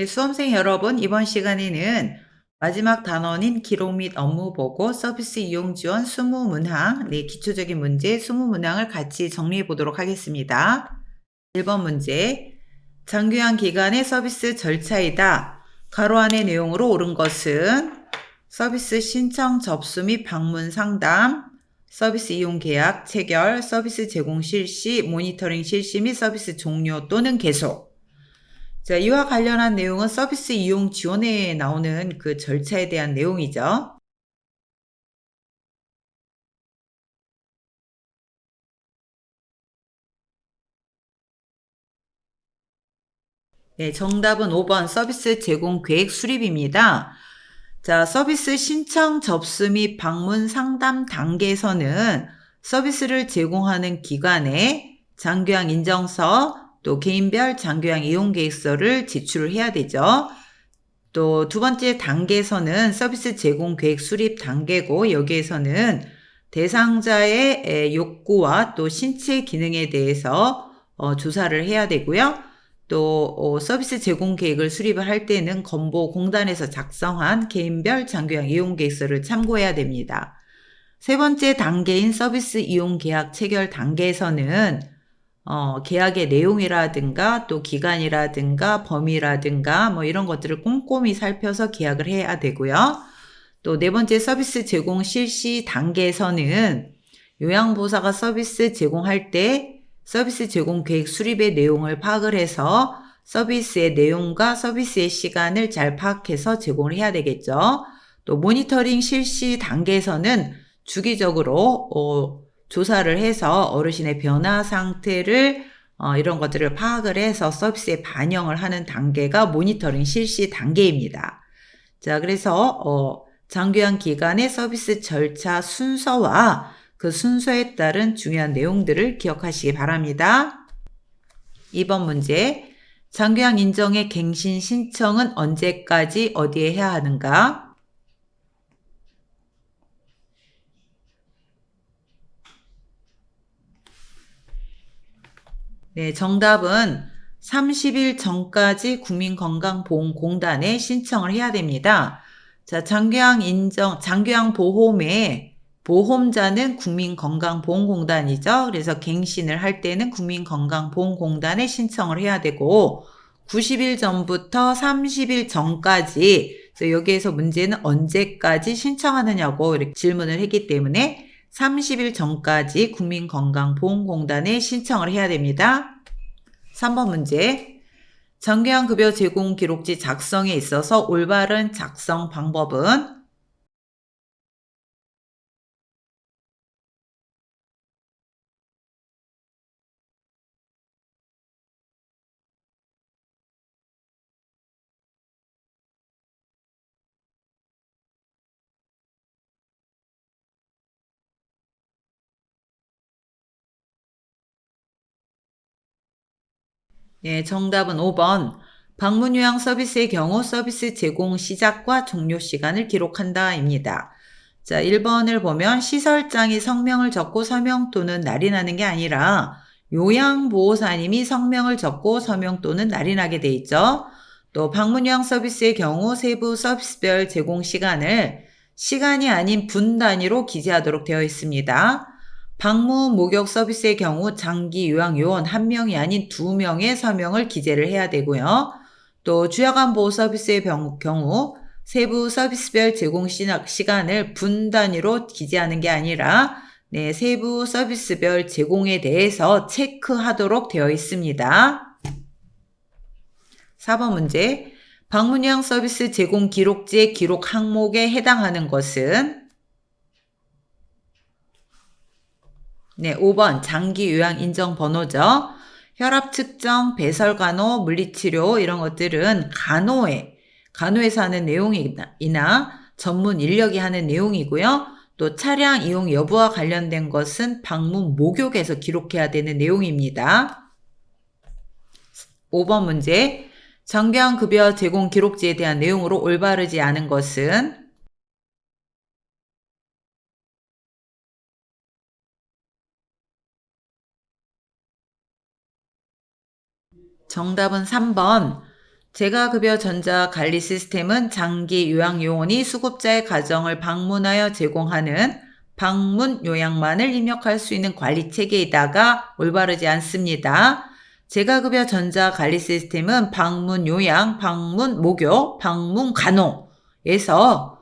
네, 수험생 여러분, 이번 시간에는 마지막 단원인 기록 및 업무 보고 서비스 이용 지원 20문항, 기초적인 문제 20문항을 같이 정리해 보도록 하겠습니다. 1번 문제, 장기한 기간의 서비스 절차이다. 가로 안의 내용으로 옳은 것은 서비스 신청 접수 및 방문 상담, 서비스 이용 계약 체결, 서비스 제공 실시, 모니터링 실시 및 서비스 종료 또는 계속. 자, 이와 관련한 내용은 서비스 이용 지원에 나오는 그 절차에 대한 내용이죠. 네, 정답은 5번 서비스 제공 계획 수립입니다. 자, 서비스 신청 접수 및 방문 상담 단계에서는 서비스를 제공하는 기관에 장기한 인정서, 또 개인별 장기한 이용 계획서를 제출을 해야 되죠. 또 두 번째 단계에서는 서비스 제공 계획 수립 단계고, 여기에서는 대상자의 욕구와 또 신체 기능에 대해서 조사를 해야 되고요. 또 서비스 제공 계획을 수립을 할 때는 건보공단에서 작성한 개인별 장기형 이용 계획서를 참고해야 됩니다. 세 번째 단계인 서비스 이용 계약 체결 단계에서는 계약의 내용이라든가 또 기간이라든가 범위라든가 뭐 이런 것들을 꼼꼼히 살펴서 계약을 해야 되고요. 또 네 번째 서비스 제공 실시 단계에서는 요양보호사가 서비스 제공할 때 서비스 제공 계획 수립의 내용을 파악을 해서 서비스의 내용과 서비스의 시간을 잘 파악해서 제공을 해야 되겠죠. 또 모니터링 실시 단계에서는 주기적으로 조사를 해서 어르신의 변화 상태를 이런 것들을 파악을 해서 서비스에 반영을 하는 단계가 모니터링 실시 단계입니다. 자, 그래서 장기한 기간의 서비스 절차 순서와 그 순서에 따른 중요한 내용들을 기억하시기 바랍니다. 2번 문제, 장기한 인정의 갱신 신청은 언제까지 어디에 해야 하는가? 네, 정답은 30일 전까지 국민건강보험공단에 신청을 해야 됩니다. 자, 장기양 보험의 보험자는 국민건강보험공단이죠. 그래서 갱신을 할 때는 국민건강보험공단에 신청을 해야 되고, 90일 전부터 30일 전까지, 그래서 여기에서 문제는 언제까지 신청하느냐고 이렇게 질문을 했기 때문에 30일 전까지 국민건강보험공단에 신청을 해야 됩니다. 3번 문제. 정기한급여 제공 기록지 작성에 있어서 올바른 작성 방법은? 네, 정답은 5번. 방문 요양 서비스의 경우 서비스 제공 시작과 종료 시간을 기록한다입니다. 자, 1번을 보면 시설장이 성명을 적고 서명 또는 날인하는 게 아니라 요양보호사님이 성명을 적고 서명 또는 날인하게 돼 있죠. 또 방문 요양 서비스의 경우 세부 서비스별 제공 시간을 시간이 아닌 분 단위로 기재하도록 되어 있습니다. 방문 목욕 서비스의 경우 장기 요양 요원 1명이 아닌 2명의 서명을 기재를 해야 되고요. 또 주야간 보호 서비스의 경우 세부 서비스별 제공 시간을 분 단위로 기재하는 게 아니라 세부 서비스별 제공에 대해서 체크하도록 되어 있습니다. 4번 문제. 방문 요양 서비스 제공 기록지의 기록 항목에 해당하는 것은? 네, 5번 장기 요양 인정 번호죠. 혈압 측정, 배설 간호, 물리치료 이런 것들은 간호에서 하는 내용이나 전문 인력이 하는 내용이고요. 또 차량 이용 여부와 관련된 것은 방문 목욕에서 기록해야 되는 내용입니다. 5번 문제. 정기한 급여 제공 기록지에 대한 내용으로 올바르지 않은 것은? 정답은 3번. 재가급여 전자관리 시스템은 장기 요양요원이 수급자의 가정을 방문하여 제공하는 방문 요양만을 입력할 수 있는 관리 체계이다가 올바르지 않습니다. 재가급여 전자관리 시스템은 방문 요양, 방문 목욕, 방문 간호에서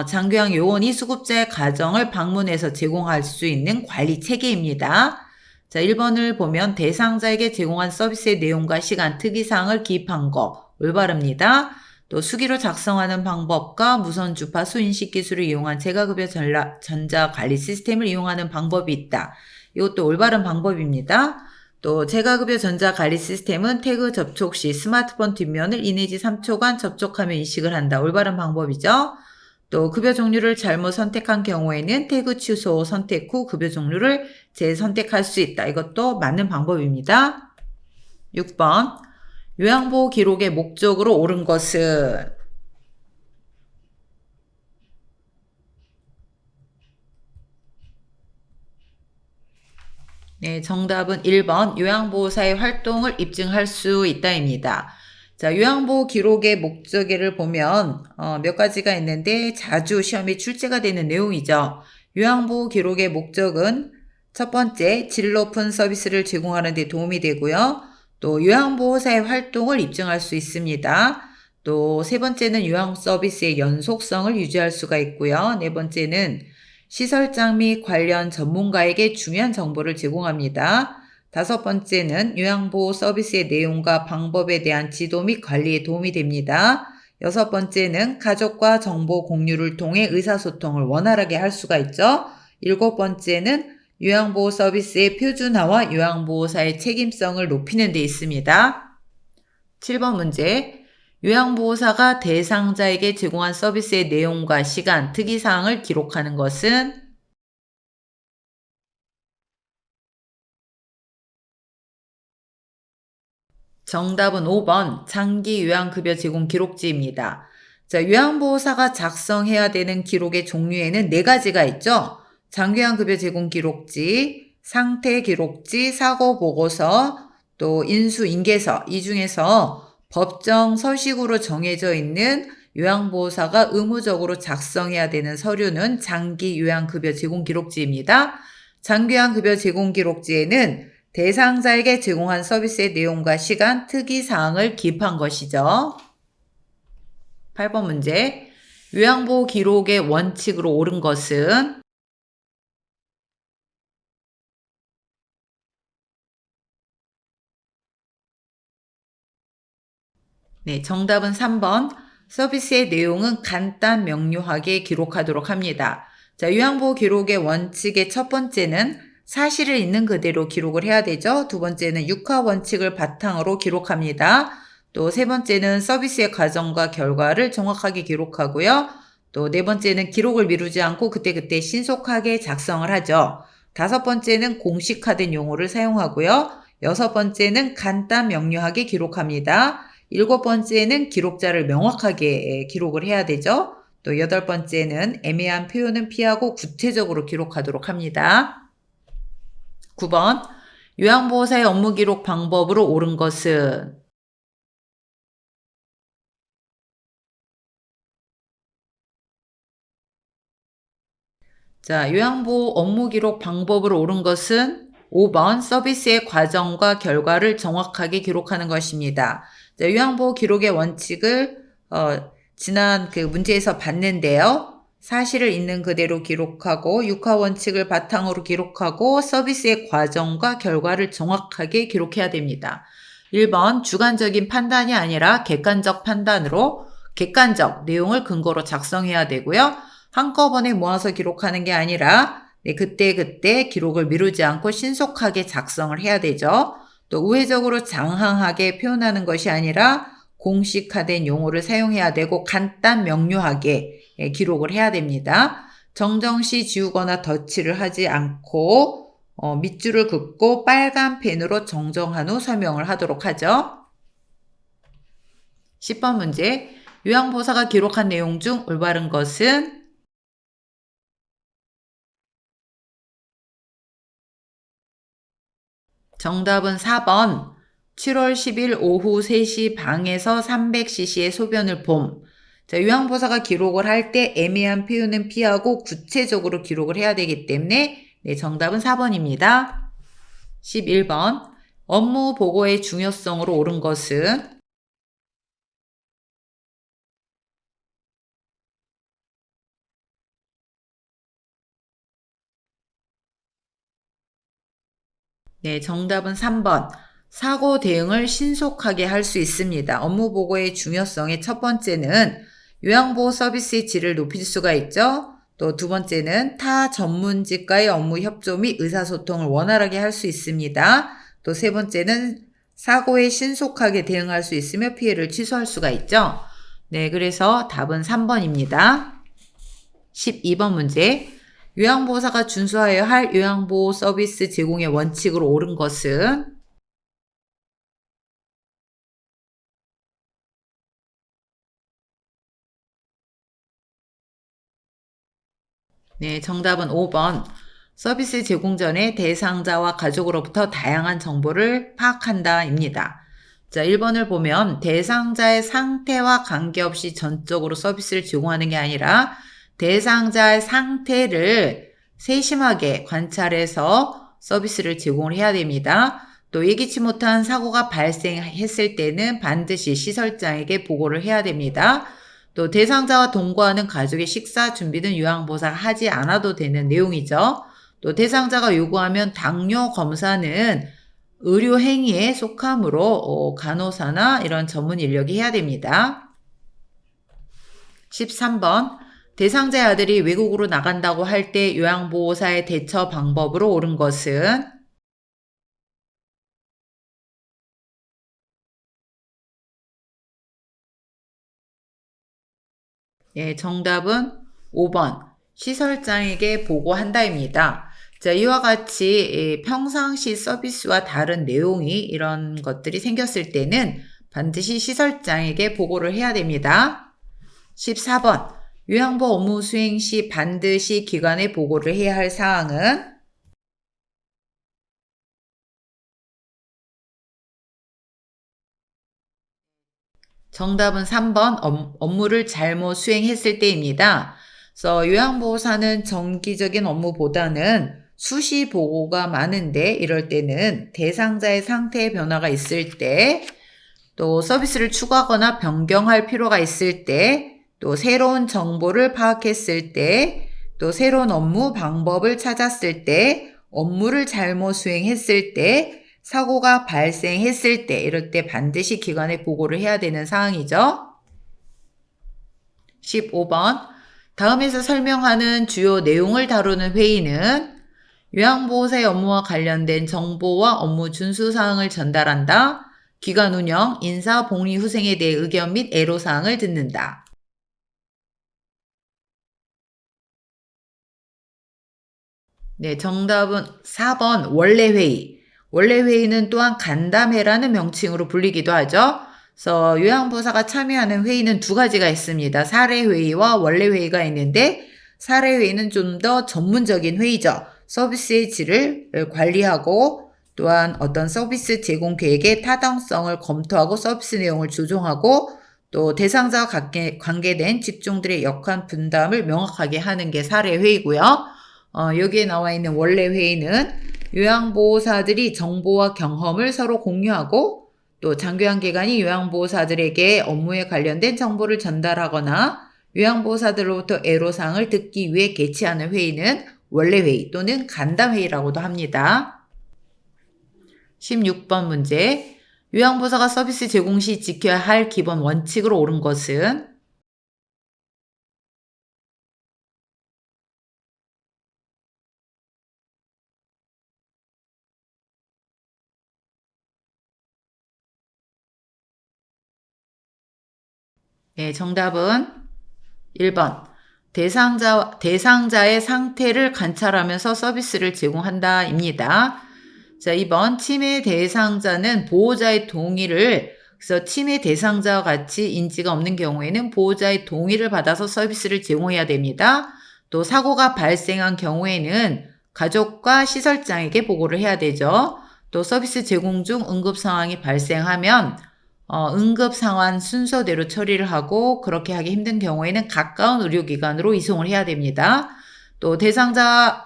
장기요양 요원이 수급자의 가정을 방문해서 제공할 수 있는 관리 체계입니다. 자, 1번을 보면 대상자에게 제공한 서비스의 내용과 시간, 특이사항을 기입한 거 올바릅니다. 또 수기로 작성하는 방법과 무선 주파수 인식 기술을 이용한 재가급여 전자관리 시스템을 이용하는 방법이 있다. 이것도 올바른 방법입니다. 또 재가급여 전자관리 시스템은 태그 접촉 시 스마트폰 뒷면을 2 내지 3초간 접촉하며 인식을 한다. 올바른 방법이죠. 또 급여 종류를 잘못 선택한 경우에는 태그 취소 선택 후 급여 종류를 재선택할 수 있다. 이것도 맞는 방법입니다. 6번 요양보호 기록의 목적으로 옳은 것은 네, 정답은 1번 요양보호사의 활동을 입증할 수 있다입니다. 자, 요양보호 기록의 목적을 보면 몇 가지가 있는데 자주 시험에 출제가 되는 내용이죠. 요양보호 기록의 목적은 첫 번째, 질 높은 서비스를 제공하는 데 도움이 되고요. 또 요양보호사의 활동을 입증할 수 있습니다. 또 세 번째는 요양 서비스의 연속성을 유지할 수가 있고요. 네 번째는 시설장 및 관련 전문가에게 중요한 정보를 제공합니다. 다섯 번째는 요양보호 서비스의 내용과 방법에 대한 지도 및 관리에 도움이 됩니다. 여섯 번째는 가족과 정보 공유를 통해 의사소통을 원활하게 할 수가 있죠. 일곱 번째는 요양보호 서비스의 표준화와 요양보호사의 책임성을 높이는 데 있습니다. 7번 문제. 요양보호사가 대상자에게 제공한 서비스의 내용과 시간, 특이사항을 기록하는 것은 정답은 5번 장기 요양급여 제공 기록지입니다. 자, 요양보호사가 작성해야 되는 기록의 종류에는 4가지가 있죠. 장기요양급여 제공 기록지, 상태 기록지, 사고 보고서, 또 인수 인계서. 이 중에서 법정 서식으로 정해져 있는 요양보호사가 의무적으로 작성해야 되는 서류는 장기요양급여 제공 기록지입니다. 장기요양급여 제공 기록지에는 대상자에게 제공한 서비스의 내용과 시간, 특이사항을 기입한 것이죠. 8번 문제. 요양보호 기록의 원칙으로 옳은 것은 네, 정답은 3번. 서비스의 내용은 간단 명료하게 기록하도록 합니다. 자, 요양보호 기록의 원칙의 첫 번째는 사실을 있는 그대로 기록을 해야 되죠. 두 번째는 육하 원칙을 바탕으로 기록합니다. 또 세 번째는 서비스의 과정과 결과를 정확하게 기록하고요. 또 네 번째는 기록을 미루지 않고 그때그때 신속하게 작성을 하죠. 다섯 번째는 공식화된 용어를 사용하고요. 여섯 번째는 간단 명료하게 기록합니다. 일곱 번째는 기록자를 명확하게 기록을 해야 되죠. 또 여덟 번째는 애매한 표현은 피하고 구체적으로 기록하도록 합니다. 9번 요양보호사의 업무 기록 방법으로 옳은 것은 자, 요양보호 업무 기록 방법으로 옳은 것은 5번 서비스의 과정과 결과를 정확하게 기록하는 것입니다. 자, 요양보호 기록의 원칙을 지난 그 문제에서 봤는데요. 사실을 있는 그대로 기록하고 육하 원칙을 바탕으로 기록하고 서비스의 과정과 결과를 정확하게 기록해야 됩니다. 1번 주관적인 판단이 아니라 객관적 판단으로 객관적 내용을 근거로 작성해야 되고요. 한꺼번에 모아서 기록하는 게 아니라 그때그때 기록을 미루지 않고 신속하게 작성을 해야 되죠. 또 우회적으로 장황하게 표현하는 것이 아니라 공식화된 용어를 사용해야 되고 간단 명료하게 기록을 해야 됩니다. 정정시 지우거나 덧칠을 하지 않고 밑줄을 긋고 빨간 펜으로 정정한 후 설명을 하도록 하죠. 10번 문제. 요양보호사가 기록한 내용 중 올바른 것은 정답은 4번. 7월 10일 오후 3시 방에서 300cc의 소변을 봄. 자, 요양보호사가 기록을 할 때 애매한 표현은 피하고 구체적으로 기록을 해야 되기 때문에 네, 정답은 4번입니다. 11번. 업무 보고의 중요성으로 옳은 것은 네, 정답은 3번. 사고 대응을 신속하게 할 수 있습니다. 업무 보고의 중요성의 첫 번째는 요양보호 서비스의 질을 높일 수가 있죠. 또 두 번째는 타 전문직과의 업무 협조 및 의사소통을 원활하게 할 수 있습니다. 또 세 번째는 사고에 신속하게 대응할 수 있으며 피해를 취소할 수가 있죠. 네, 그래서 답은 3번입니다. 12번 문제. 요양보호사가 준수하여야 할 요양보호 서비스 제공의 원칙으로 옳은 것은 네, 정답은 5번. 서비스 제공 전에 대상자와 가족으로부터 다양한 정보를 파악한다입니다. 자, 1번을 보면 대상자의 상태와 관계없이 전적으로 서비스를 제공하는 게 아니라 대상자의 상태를 세심하게 관찰해서 서비스를 제공을 해야 됩니다. 또 예기치 못한 사고가 발생했을 때는 반드시 시설장에게 보고를 해야 됩니다. 또 대상자와 동거하는 가족의 식사 준비는 요양보호사가 하지 않아도 되는 내용이죠. 또 대상자가 요구하면 당뇨 검사는 의료 행위에 속하므로 간호사나 이런 전문 인력이 해야 됩니다. 13번. 대상자의 아들이 외국으로 나간다고 할 때 요양보호사의 대처 방법으로 옳은 것은 예, 정답은 5번. 시설장에게 보고한다입니다. 자, 이와 같이 평상시 서비스와 다른 내용이 이런 것들이 생겼을 때는 반드시 시설장에게 보고를 해야 됩니다. 14번. 요양보호 업무 수행 시 반드시 기관에 보고를 해야 할 사항은 정답은 3번 업무를 잘못 수행했을 때입니다. 그래서 요양보호사는 정기적인 업무보다는 수시 보고가 많은데 이럴 때는 대상자의 상태의 변화가 있을 때, 또 서비스를 추가하거나 변경할 필요가 있을 때, 또 새로운 정보를 파악했을 때, 또 새로운 업무 방법을 찾았을 때, 업무를 잘못 수행했을 때, 사고가 발생했을 때, 이럴 때 반드시 기관에 보고를 해야 되는 사항이죠. 15번. 다음에서 설명하는 주요 내용을 다루는 회의는 요양보호사의 업무와 관련된 정보와 업무 준수사항을 전달한다. 기관 운영, 인사, 복리 후생에 대해 의견 및 애로사항을 듣는다. 네, 정답은 4번 원래 회의. 원래 회의는 또한 간담회라는 명칭으로 불리기도 하죠. 그래서 요양보호사가 참여하는 회의는 두 가지가 있습니다. 사례회의와 원래 회의가 있는데 사례회의는 좀 더 전문적인 회의죠. 서비스의 질을 관리하고 또한 어떤 서비스 제공 계획의 타당성을 검토하고 서비스 내용을 조정하고 또 대상자와 관계된 직종들의 역할 분담을 명확하게 하는 게 사례회의고요. 여기에 나와 있는 원래 회의는 요양보호사들이 정보와 경험을 서로 공유하고 또 장교환기관이 요양보호사들에게 업무에 관련된 정보를 전달하거나 요양보호사들로부터 애로사항을 듣기 위해 개최하는 회의는 원래 회의 또는 간담회의라고도 합니다. 16번 문제. 요양보호사가 서비스 제공 시 지켜야 할 기본 원칙으로 옳은 것은 네, 정답은 1번. 대상자의 상태를 관찰하면서 서비스를 제공한다입니다. 자, 2번. 침해 대상자는 보호자의 동의를, 그래서 침해 대상자와 같이 인지가 없는 경우에는 보호자의 동의를 받아서 서비스를 제공해야 됩니다. 또 사고가 발생한 경우에는 가족과 시설장에게 보고를 해야 되죠. 또 서비스 제공 중 응급 상황이 발생하면 응급 상황 순서대로 처리를 하고 그렇게 하기 힘든 경우에는 가까운 의료기관으로 이송을 해야 됩니다. 또 대상자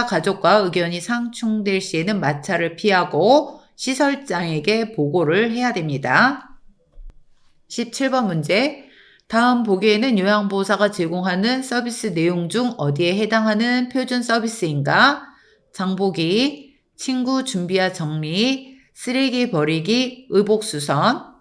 가족과 의견이 상충될 시에는 마찰을 피하고 시설장에게 보고를 해야 됩니다. 17번 문제. 다음 보기에는 요양보호사가 제공하는 서비스 내용 중 어디에 해당하는 표준 서비스인가? 장보기, 친구 준비와 정리, 쓰레기 버리기, 의복수선.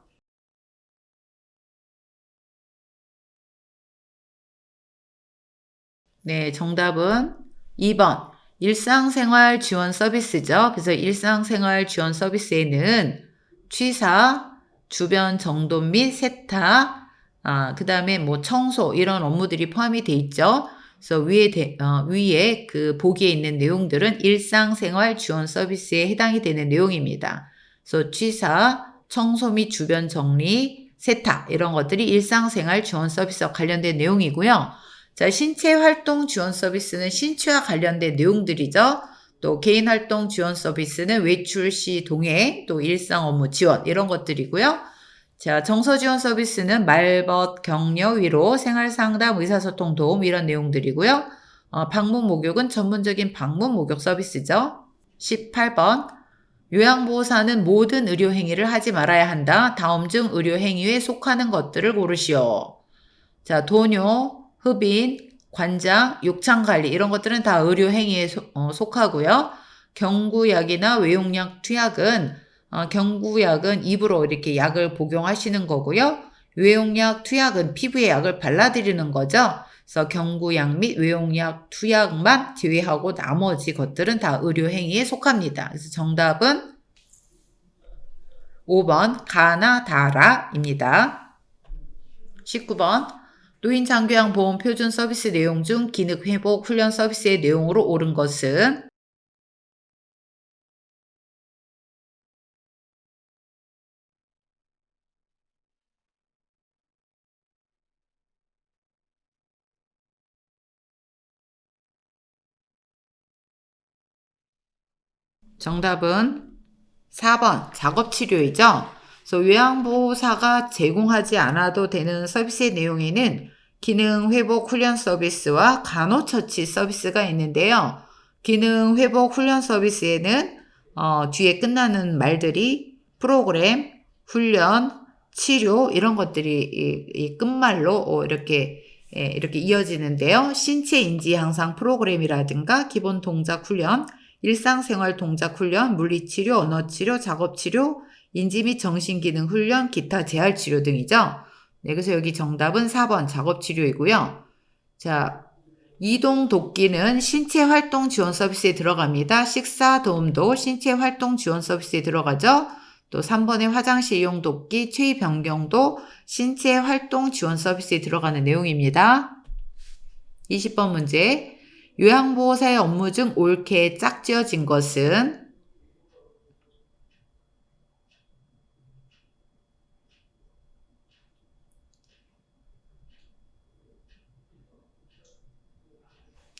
네, 정답은 2번. 일상생활 지원 서비스죠. 그래서 일상생활 지원 서비스에는 취사, 주변 정돈 및 세탁, 그 다음에 뭐 청소 이런 업무들이 포함이 돼 있죠. 그래서 위에 그 보기에 있는 내용들은 일상생활 지원 서비스에 해당이 되는 내용입니다. 그래서 취사, 청소 및 주변 정리, 세탁 이런 것들이 일상생활 지원 서비스와 관련된 내용이고요. 자, 신체활동 지원 서비스는 신체와 관련된 내용들이죠. 또 개인활동 지원 서비스는 외출 시 동행, 또 일상 업무 지원 이런 것들이고요. 자, 정서 지원 서비스는 말벗, 격려, 위로, 생활상담, 의사소통 도움 이런 내용들이고요. 방문 목욕은 전문적인 방문 목욕 서비스죠. 18번. 요양보호사는 모든 의료행위를 하지 말아야 한다. 다음 중 의료행위에 속하는 것들을 고르시오. 자, 도뇨, 흡인, 관장, 욕창관리 이런 것들은 다 의료행위에 속하고요. 경구약이나 외용약 투약은 경구약은 입으로 이렇게 약을 복용하시는 거고요. 외용약 투약은 피부에 약을 발라드리는 거죠. 그래서 경구약 및 외용약 투약만 제외하고 나머지 것들은 다 의료행위에 속합니다. 그래서 정답은 5번 가나 다라입니다. 19번 노인 장교양 보험 표준 서비스 내용 중 기능 회복 훈련 서비스의 내용으로 옳은 것은 정답은 4번 작업치료이죠. 그래서 요양보호사가 제공하지 않아도 되는 서비스의 내용에는 기능회복 훈련 서비스와 간호처치 서비스가 있는데요. 기능회복 훈련 서비스에는 뒤에 끝나는 말들이 프로그램, 훈련, 치료 이런 것들이 이 끝말로 이렇게 이어지는데요. 신체 인지 향상 프로그램이라든가 기본 동작 훈련, 일상생활 동작 훈련, 물리치료, 언어치료, 작업치료, 인지 및 정신기능 훈련, 기타 재활치료 등이죠. 네, 그래서 여기 정답은 4번 작업치료이고요. 자, 이동 돕기는 신체활동 지원 서비스에 들어갑니다. 식사 도움도 신체활동 지원 서비스에 들어가죠. 또 3번의 화장실 이용 돕기, 체위 변경도 신체활동 지원 서비스에 들어가는 내용입니다. 20번 문제. 요양보호사의 업무 중 옳게 짝지어진 것은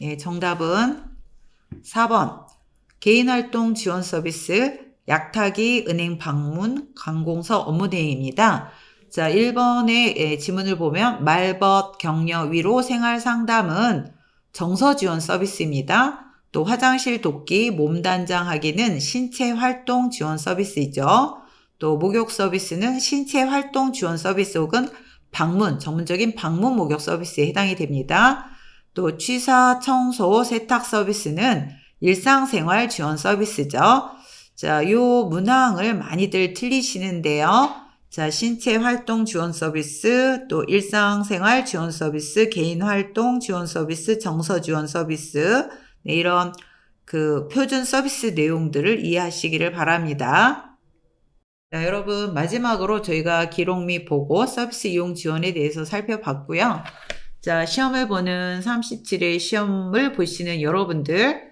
예, 정답은 4번 개인활동 지원 서비스, 약타기, 은행 방문, 관공서 업무 대행입니다. 자, 1번의 지문을 보면 말벗, 격려, 위로, 생활상담은 정서 지원 서비스입니다. 또 화장실 돕기, 몸단장하기는 신체활동 지원 서비스이죠. 또 목욕 서비스는 신체활동 지원 서비스 혹은 방문, 전문적인 방문 목욕 서비스에 해당이 됩니다. 또 취사, 청소, 세탁 서비스는 일상생활 지원 서비스죠. 자, 요 문항을 많이들 틀리시는데요. 자, 신체활동 지원 서비스, 또 일상생활 지원 서비스, 개인활동 지원 서비스, 정서 지원 서비스, 네, 이런 그 표준 서비스 내용들을 이해하시기를 바랍니다. 자, 여러분 마지막으로 저희가 기록 및 보고 서비스 이용 지원에 대해서 살펴봤고요. 자, 시험을 보는 37회 시험을 보시는 여러분들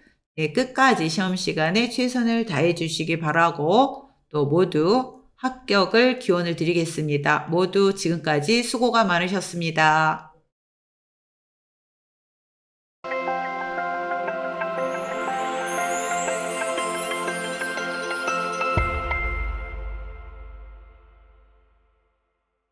끝까지 시험 시간에 최선을 다해 주시기 바라고 또 모두 합격을 기원을 드리겠습니다. 모두 지금까지 수고가 많으셨습니다.